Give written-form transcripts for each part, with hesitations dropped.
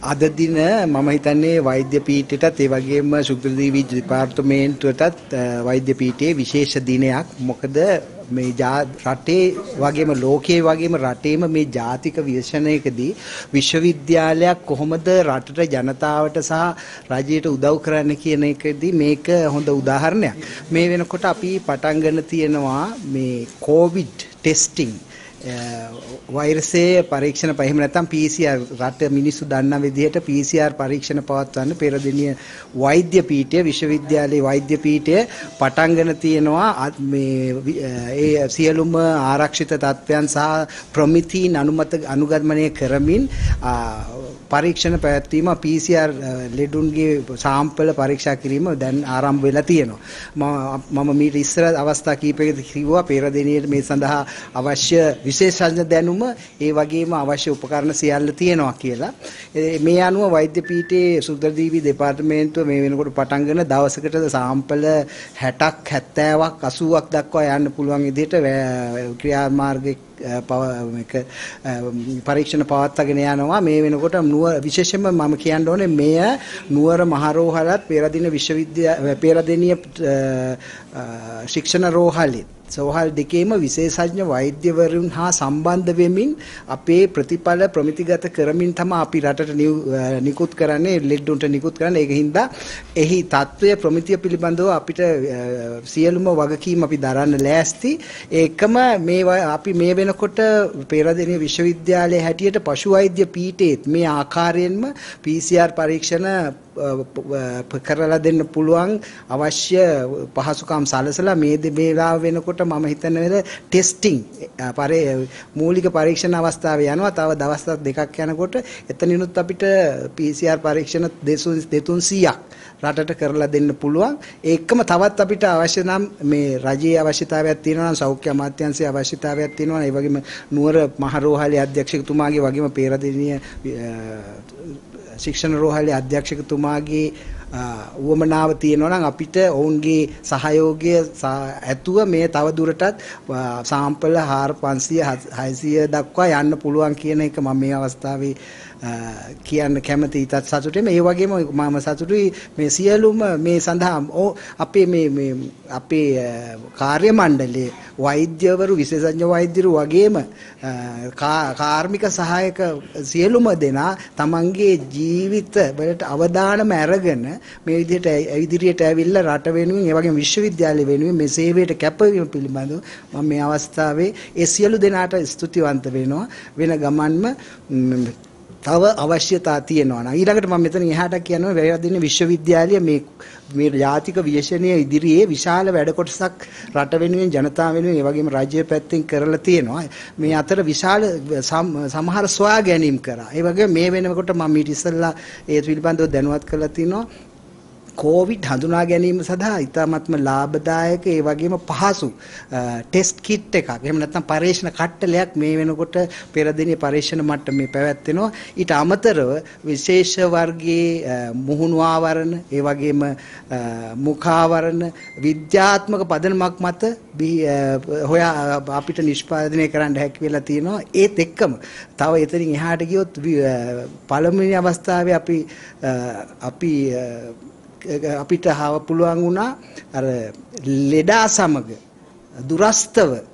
අද දින මම හිතන්නේ වෛද්‍ය පීඨයටත් ඒ වගේම සුගතදීවි දෙපාර්තමේන්තුවටත් වෛද්‍ය පීඨයේ විශේෂ දිනයක්. මොකද මේ රටේ වගේම ලෝකයේ වගේම රටේම මේ ජාතික විශ්වවිද්‍යාලයකදී විශ්වවිද්‍යාලයක් කොහොමද රටට ජනතාවට සහ රජයට උදව් කරන්න කියන එකදී මේක හොඳ උදාහරණයක්. මේ වෙනකොට අපි පටන් ගන්න තියෙනවා මේ කොවිඩ් ටෙස්ටිං වෛරසයේ පරීක්ෂණ එහෙම නැත්නම් PCR රට මිනිස්සු දන්නා විදිහට PCR පරීක්ෂණ පවත්වන්න පෙරදිනිය වෛද්‍ය පීඨය විශ්වවිද්‍යාලයේ වෛද්‍ය පීඨය පටන් ගන්න තියෙනවා මේ ඒ සියලුම ආරක්ෂිත තත්ත්වයන් සහ ප්‍රමිතීන් අනුගමනය කරමින් පරීක්ෂණ පැවැත්වීම PCR ලෙඩුන්ගේ සාම්පල පරීක්ෂා කිරීම දැන් ආරම්භ වෙලා තියෙනවා. මම මීට ඉස්සර අවස්ථා කීපයකදී කිව්වා පෙරදිනියට මේ සඳහා අවශ්‍ය විශේෂඥ දැනුම ඒ වගේම අවශ්‍ය උපකරණ සියල්ල තියෙනවා කියලා. මේ අනුව වෛද්‍ය පීඨයේ සුගතදීවි දෙපාර්තමේන්තුව මේ වෙනකොට පටන් ගන්න දවසකට සාම්පල 60ක් 70ක් 80ක් දක්වා යන්න පුළුවන් විදිහට ක්‍රියාමාර්ගයේ පරීක්ෂණ පවත්වාගෙන යනවා. මේ වෙනකොට විශේෂයෙන්ම මම කියන්න ඕනේ මෙය නුවර මහරෝහලත් පෙරදිනිය ශික්ෂණ රෝහලේ සෝහල් දෙකේම විශේෂඥ වෛද්‍යවරුන් හා සම්බන්ධ වෙමින් අපේ ප්‍රතිඵල ප්‍රමිතිගත කරමින් තමයි අපි රටට නිකුත් කරන්නේ ලෙඩුන්ට නිකුත් කරන්නේ. ඒකින්ද එහි තත්ත්වය ප්‍රමිතිය පිළිබඳව අපිට සියලුම වගකීම් අපි දරන්න ලෑස්ති. ඒකම අපි මේ වෙනකොට පෙරදිනිය විශ්වවිද්‍යාලයේ හැටියට පශු වෛද්‍ය පීඨයේත් මේ ආකාරයෙන්ම PCR පරීක්ෂණ කරලා දෙන්න පුළුවන් අවශ්‍ය පහසුකම් සලසලා මේ වේලාව වෙනකොට මම හිතන්නේ ටෙස්ටිං මූලික පරීක්ෂණ අවස්ථාවේ යනවා. තව දවස් දෙකක් යනකොට එතනිනුත් අපිට PCR පරීක්ෂණ 200ක් රටට කරලා දෙන්න පුළුවන්. ඒකම තවත් අපිට අවශ්‍ය නම් මේ රජයේ අවශ්‍යතාවයක් තියෙනවා නම් සෞඛ්‍ය අමාත්‍යාංශයේ අවශ්‍යතාවයක් තියෙනවා. ඒ වගේම නුවර මහරෝහලේ අධ්‍යක්ෂකතුමාගේ වගේම පෙරදිනිය ශික්ෂණ රෝහලේ අධ්‍යක්ෂකතුමාගේ උවමනාව තියෙනවා නම් අපිට ඔවුන්ගේ සහයෝගය ඇතුව මේ තව දුරටත් සාම්පල 500 600 දක්වා යන්න පුළුවන් කියන එක මම මේ අවස්ථාවේ කියන්න කැමති. ඉතත් සතුටුයි. ඒ වගේම මම සතුටුයි මේ සියලුම මේ සඳහා අපේ කාර්ය මණ්ඩලයේ වෛද්‍යවරු විශේෂඥ වෛද්‍යවරු වගේම කාර්මික සහායක සියලුම දෙනා තමන්ගේ ජීවිත වලට අවදානම අරගෙන මේ විදිහට ඉදිරියට ඇවිල්ලා රට වෙනුවෙන් ඒ වගේම විශ්වවිද්‍යාලය වෙනුවෙන් මේ සේවයට කැපවීම පිළිබඳව මම මේ අවස්ථාවේ ඒ සියලු දෙනාට ස්තුතිවන්ත වෙනවා. වෙන ගමන්ම තව අවශ්‍යතා තියෙනවා නම් ඊළඟට මම මෙතන එහාට කියනවා පෙරදිනිය විශ්වවිද්‍යාලය මේ ජාතික විශ්වවිද්‍යාලයේ ඉදිරියේ විශාල වැඩ කොටසක් රට වෙනුවෙන් ජනතාව වෙනුවෙන් ඒ වගේම රාජ්‍ය පැත්තෙන් කරලා තියෙනවා. මේ අතර විශාල සමහර සොයා ගැනීම කරා. ඒ වගේම මේ වෙනකොට මම ඊට ඉස්සෙල්ලා ඒ පිළිබඳව දැනුවත් කරලා තිනවා. කොවිඩ් හඳුනා ගැනීම සඳහා ඉතාමත්ම ලාභදායක ඒ වගේම පහසු ටෙස්ට් කිට් එකක් එහෙම නැත්නම් පරීක්ෂණ කට්ටලයක් මේ වෙනකොට පෙරදිනිය පරීක්ෂණ මට්ටමේ පැවැත්වෙනවා. ඊට අමතරව විශේෂ වර්ගයේ මුහුණු ආවරණ ඒ වගේම මුඛාවරණ විද්‍යාත්මක පදනමක් මත හොයා අපිට නිෂ්පාදනය කරන්න හැකි වෙලා තියෙනවා. ඒත් එක්කම තව එතනින් එහාට ගියොත් පළමුවෙනි අවස්ථාවේ අපිට පුළුවන් වුණා අර ලෙඩා සමග දුරස්තව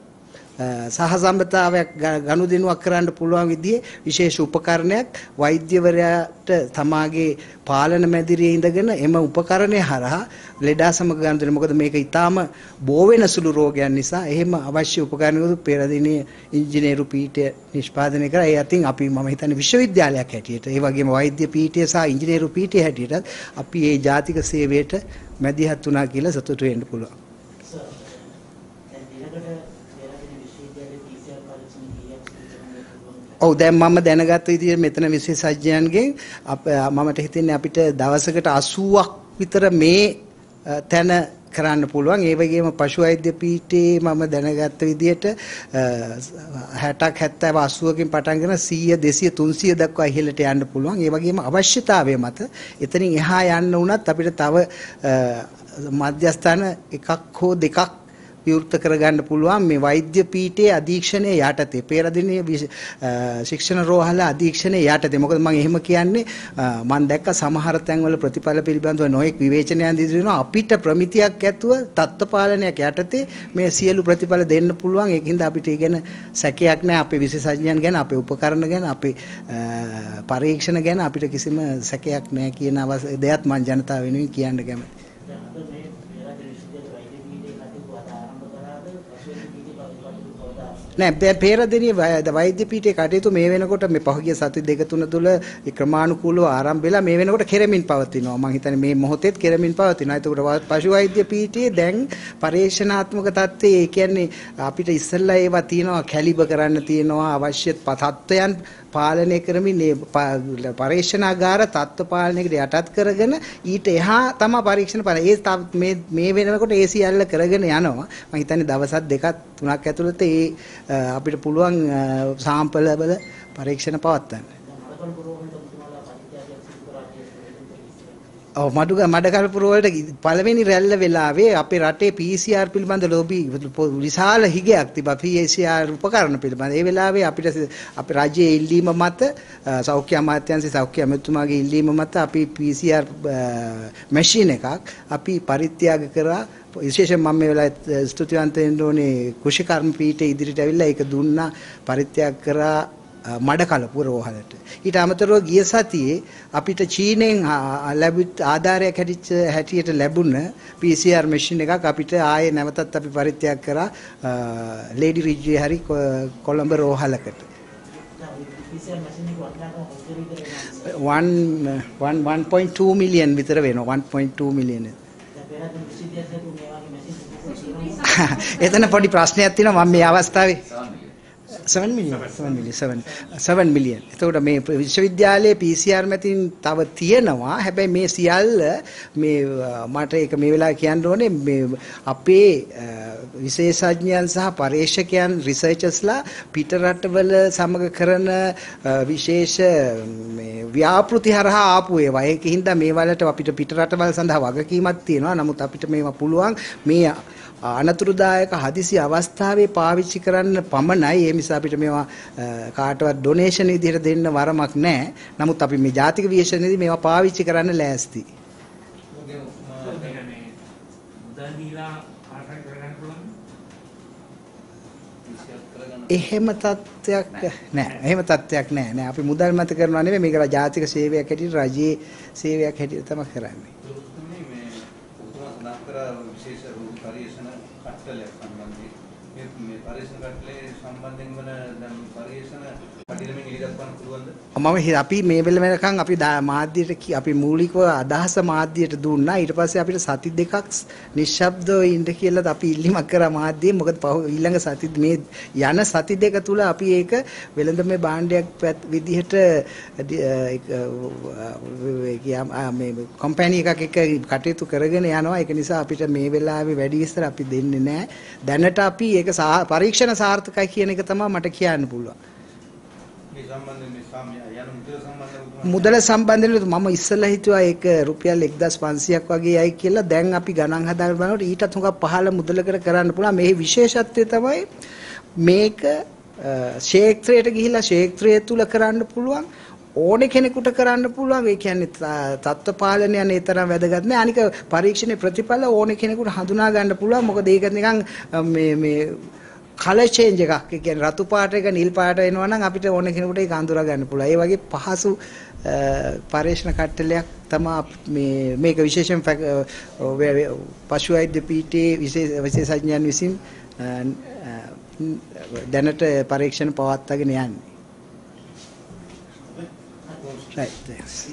සහසම්බන්ධතාවයක් ගනුදෙනුවක් කරන්න පුළුවන් විදිහේ විශේෂ උපකරණයක් වෛද්‍යවරයාට තමාගේ පාලන මැදිරියේ ඉඳගෙන එම උපකරණය හරහා ලෙඩා සමග ගනුදෙනු. මොකද මේක ඊටාම බෝ වෙන සුළු රෝගයන් නිසා එහෙම අවශ්‍ය උපකරණවලු පෙරදිනිය ඉංජිනේරු පීඨය නිෂ්පාදනය කරා. ඒ අතින් අපි මම හිතන්නේ විශ්වවිද්‍යාලයක් හැටියට ඒ වගේම වෛද්‍ය පීඨය සහ ඉංජිනේරු පීඨය හැටියට අපි මේ ජාතික සේවයට මැදිහත් වුණා කියලා සතුටු වෙන්න පුළුවන්. ඔව් දැන් මම දැනගත්ත විදිහට මෙතන විශේෂඥයන්ගෙන් මමට හිතෙන්නේ අපිට දවසකට 80ක් විතර මේ තැන කරන්න පුළුවන්. ඒ වගේම පශු වෛද්‍ය පීඨයේ මම දැනගත්ත විදිහට 60ක් 70 80කින් පටන්ගෙන 100 200 300 දක්වා ඉහළට යන්න පුළුවන්. ඒ වගේම අවශ්‍යතාවය මත එතනින් එහා යන්න උනත් අපිට තව මධ්‍යස්ථාන එකක් හෝ දෙකක් විවෘත කරගන්න පුළුවන් මේ වෛද්‍ය පීඨයේ අධීක්ෂණයේ යටතේ පෙරදිනේ ශික්ෂණ රෝහල අධීක්ෂණයේ යටතේ. මොකද මම එහෙම කියන්නේ මම දැක්ක සමහර තැන්වල ප්‍රතිඵල පිළිබඳව නොඑක් විවේචනයන් දිදිනවා. අපිට ප්‍රමිතියක් ඇතුව තත්ත්ව පාලනයක් යටතේ මේ සියලු ප්‍රතිඵල දෙන්න පුළුවන්. ඒකින්ද අපිට ඉගෙන සැකයක් නැහැ. අපේ විශේෂඥයන් ගැන, අපේ උපකරණ ගැන, අපේ පරීක්ෂණ ගැන අපිට කිසිම සැකයක් නැහැ කියන දෙයක් මම ජනතාව වෙනුවෙන් කියන්න කැමතියි. නෑ පෙරදිනේ වෛද්‍ය පීඨයේ කටයුතු මේ වෙනකොට මේ පහුගිය සති දෙක තුන තුල ක්‍රමානුකූලව ආරම්භ වෙලා මේ වෙනකොට කෙරෙමින් පවතිනවා. මම හිතන්නේ මේ මොහොතේත් කෙරෙමින් පවතිනවා. ඒකට පශු වෛද්‍ය පීඨයේ දැන් පරීක්ෂණාත්මක තත්ත්වයේ ඒ කියන්නේ අපිට ඉස්සෙල්ලා ඒවා තියෙනවා කැලිබර් කරන්න තියෙනවා අවශ්‍ය තත්ත්වයන් පාලනය කරමින් මේ පරීක්ෂණාගාර තත්ත්ව පාලනයකට යටත් කරගෙන ඊට එහා තමයි පරීක්ෂණ පාලනය. ඒ මේ වෙනකොට ඒ සියල්ල කරගෙන යනවා. මම හිතන්නේ දවස් දෙකක් තුනක් ඇතුළත අපිට පුළුවන් සාම්පල් වල පරීක්ෂණ පවත්වන්න. ඔව් මඩකල්පුර වලට පළවෙනි රැල්ල වෙලාවේ අපේ රටේ PCR පිළිබඳ ලොබි විශාල හිගයක් තිබා PCR උපකරණ පිළිබඳ. ඒ වෙලාවේ අපිට අපේ රාජ්‍යයේ ඉල්ලීම මත සෞඛ්‍ය අමාත්‍යාංශයේ සෞඛ්‍ය අමාත්‍යතුමාගේ ඉල්ලීම මත අපි PCR මැෂින් එකක් අපි පරිත්‍යාග කරා. විශේෂයෙන් මම මේ වෙලාවේ ස්තුතිවන්ත වෙන්න ඕනේ කුෂිකර්ම පීඨයේ ඉදිරියට ඇවිල්ලා ඒක දුන්නා පරිත්‍යාග කරා මඩකලපුර රෝහලට. ඊට අමතරව ගිය සතියේ අපිට චීනෙන් ලැබිච්ච ආධාරයක් හැටියට ලැබුණ PCR මැෂින් එකක් අපිට ආයේ නැවතත් අපි පරිත්‍යාග කරා ලේඩි රිජ්වේ හරි කොළඹ රෝහලකට. 1.2 මිලියන් විතර වෙනවා. 1.2 මිලියන්. එතන පොඩි ප්‍රශ්නයක් තියෙනවා මම මේ අවස්ථාවේ 7 මිලියන්. එතකොට මේ විශ්වවිද්‍යාලයේ PCR මැතින් තව තියෙනවා. හැබැයි මේ සියල්ල මේ මට ඒක මේ වෙලාවේ කියන්න ඕනේ මේ අපේ විශේෂඥයන් සහ පර්යේෂකයන් රිසර්චර්ස්ලා පිට රටවල සමග කරන විශේෂ මේ ව්‍යාපෘති හරහා ආපු ඒවා. ඒකින්ද මේ වලට අපිට පිට රටවල් සඳහා වගකීමක් තියෙනවා. නමුත් අපිට මේවා පුළුවන් මේ අනතුරුදායක හදිසි අවස්ථාවේ පාවිච්චි කරන්න පමණයි. ඒ නිසා අපිට මේවා කාටවත් ඩොනේෂන් විදිහට දෙන්න වරමක් නැහැ. නමුත් අපි මේ ජාතික විශේෂණයේදී මේවා පාවිච්චි කරන්න ලෑස්ති. එහෙම තත්ත්වයක් නැහැ. එහෙම තත්ත්වයක් නැහැ. අපි මුදල් මත කරනවා නෙමෙයි මේක ජාතික සේවයක් හැටියට රජයේ සේවයක් හැටියට තමයි කරන්නේ. විශේෂ පරීක්ෂණ කට්ටලයක් සම්බන්ධයෙන් මේ පරීක්ෂණ කට්ටලේ සම්බන්ධයෙන් වන දැන් පරීක්ෂණ කඩිනමින් ඉලිදක්වන්න පුළුවන්ද? අපි මේ වෙලාවෙනකන් අපි මාධ්‍යයට අපි මූලිකව අදහස මාධ්‍යයට දුන්නා. ඊට පස්සේ අපිට සති දෙකක් නිශ්ශබ්දව ඉන්න කියලා අපි ඉල්ලීමක් කරා මාධ්‍යයෙන්. මොකද ඊළඟ සති මේ යන සති දෙක තුල අපි ඒක වෙළඳමේ භාණ්ඩයක් විදිහට මේ කම්පැනි එකක් එක්ක කටයුතු කරගෙන යනවා. ඒක නිසා අපිට මේ වෙලාවේ වැඩි විස්තර අපි දෙන්නේ නැහැ. දැනට අපි ඒක පරීක්ෂණ සාර්ථකයි කියන එක තමයි මට කියන්න පුළුවන්. මුදල සම්බන්ධයෙන් මම ඉස්සෙල්ලා හිතුවා ඒක රුපියල් 1500ක් වගේ යයි කියලා. දැන් අපි ගණන් හදාගෙන බලනකොට ඊටත් හුඟක් පහළ මුදලකට කරන්න පුළුවන්. මේ විශේෂත්වය තමයි මේක ක්ෂේත්‍රයට ගිහිලා ක්ෂේත්‍රය තුල කරන්න පුළුවන්. ඕනේ කෙනෙකුට කරන්න පුළුවන්. ඒ කියන්නේ තත්ත්ව පාලනය යන තරම් වැදගත් නෑ. අනික පරීක්ෂණයේ ප්‍රතිඵල ඕනේ කෙනෙකුට හඳුනා ගන්න පුළුවන්. මොකද ඒක නිකන් මේ කලර් චේන්ජ් එකක්. ඒ කියන්නේ රතු පාට එක නිල් පාට වෙනවා නම් අපිට ඕනේ කෙනෙකුට ඒක අඳුරා ගන්න පුළුවන්. ඒ වගේ පහසු පරීක්ෂණ කට්ටලයක් තමයි මේක විශේෂයෙන් පශු වෛද්‍ය පීඨයේ විශේෂඥයන් විසින් දැනට පරීක්ෂණ පවත්වාගෙන යන්නේ. Right, thanks.